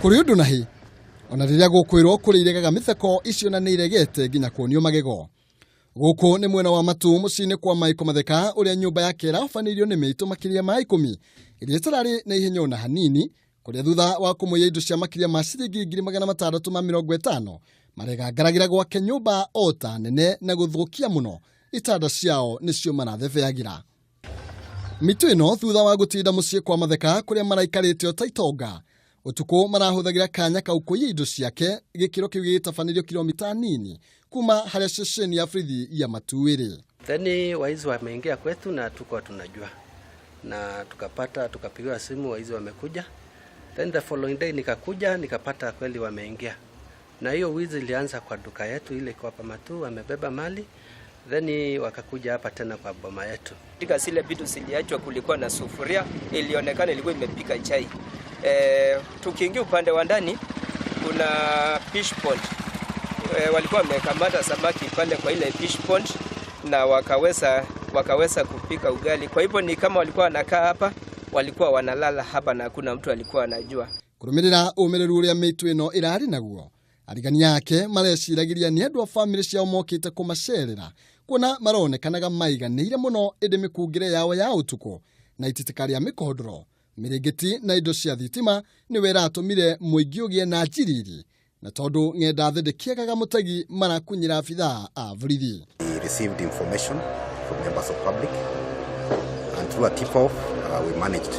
Kuri undu nahi ona riria gukwirwo kuri iregaga mitheko icio na niregete nginya kuonio magego. Guku ni mwena wa Matu mucini kwa Maiko Matheka uria nyumba yake irafanirio ni miito makiria ma 10 iria tarari na ihenyo na hanini kuria thutha wa kumuya indo cia makiria ma ciringi 650 marega ngaragira gwake nyumba ota nene na guthukia muno itada ciao nicio marathebeagira. Miito ino thutha wa gutinda mucii kwa Matheka kuria maraikarite o Taitonga utuku marahuthagira kanya kau kuiya indo ciake gikiro kiu gitafanirio kilomita nini kuma haria stesheni ya Frithi ya Matuiri. Then waizi wameingia kwetu na tuko tunajua na tukapigiwa simu waizi wamekuja. Then the following day nikakuja nikapata kweli wameingia. Na hiyo wizi ilianza kwa duka yetu ile kwa Matu, wamebeba mali. Then wakakuja hapa tena kwa boma yetu. Katika zile vitu ziliachwa kulikuwa na sufuria, ilionekana ilikuwa imepika chai. Tukiingia upande wa ndani kuna fish pond. Walikuwa wamekamata samaki pale kwa ile fish pond na wakaweza kupika ugali. Kwa hivyo ni kama walikuwa wanakaa hapa, walikuwa wanalala hapa na hakuna mtu alikuwa anajua. Kurumirira umereru uria miito ino irari naguo, arigani yake mareciragiria ni andu a family ciao mokite kumacerera kuona maronekanaga maiganire muno indi mikungire yao ya utuko na ititikaria mikohodoro mirigiti na indo cia thitima ni wera atumire muingi ugie na njiriri na tondu ngenda thendekiagaga mutagi marakunyira abithaa a Frithi. We received information from members of public and through a tip-off we managed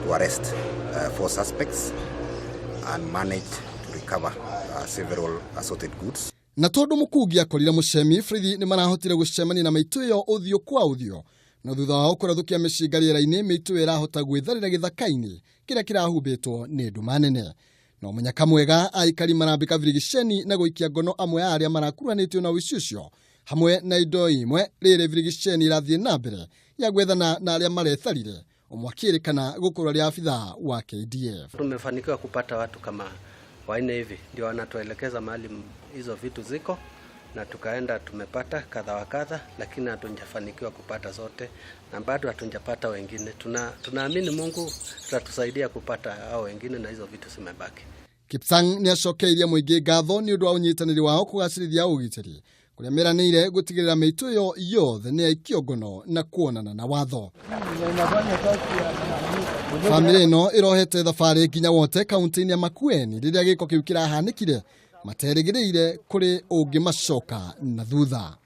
to arrest 4 suspects and managed to recover several assorted goods. Na tondu mukungi akorire mucemi Frithi ni marahotire gucemania na miito iyo uthio kwa uthio na thutha wa kurathukia micingariira-ini miito irahota gwitharira githaka-ini kiria kirahumbitwo ni nduma nene. No munyaka mwega aikari marambika virigisheni na guikia ngono amwe aria marakuranitio na uicio hamwe na indo imwe rire virigisheni irathie na mbere ya gwethana na aria maretharire omwakirikana gukura ria afithaa wa KDF. Tumefanikiwa kupata watu kama waine hivi ndio wanatuelekeza mahali hizo vitu ziko na tukaenda tumepata kadha wa kadha, lakini hatujafanikiwa kupata zote na bado hatujapata wengine. Tunaamini Mungu atatusaidia kupata hao wengine na hizo vitu zimebaki. Kipsang ni acokeirie muingi ngatho ni undu wa unyitaniri wao kugacirithia ugitiri kuria meranire gutigirira miito iyo yothe ni aikio ngono na kuonana na watho. Family ino irohete thabari nginya wote kaunti-ini ya Makueni riria giko kiu kirahanikire materigireire kuri ungi macoka na thutha.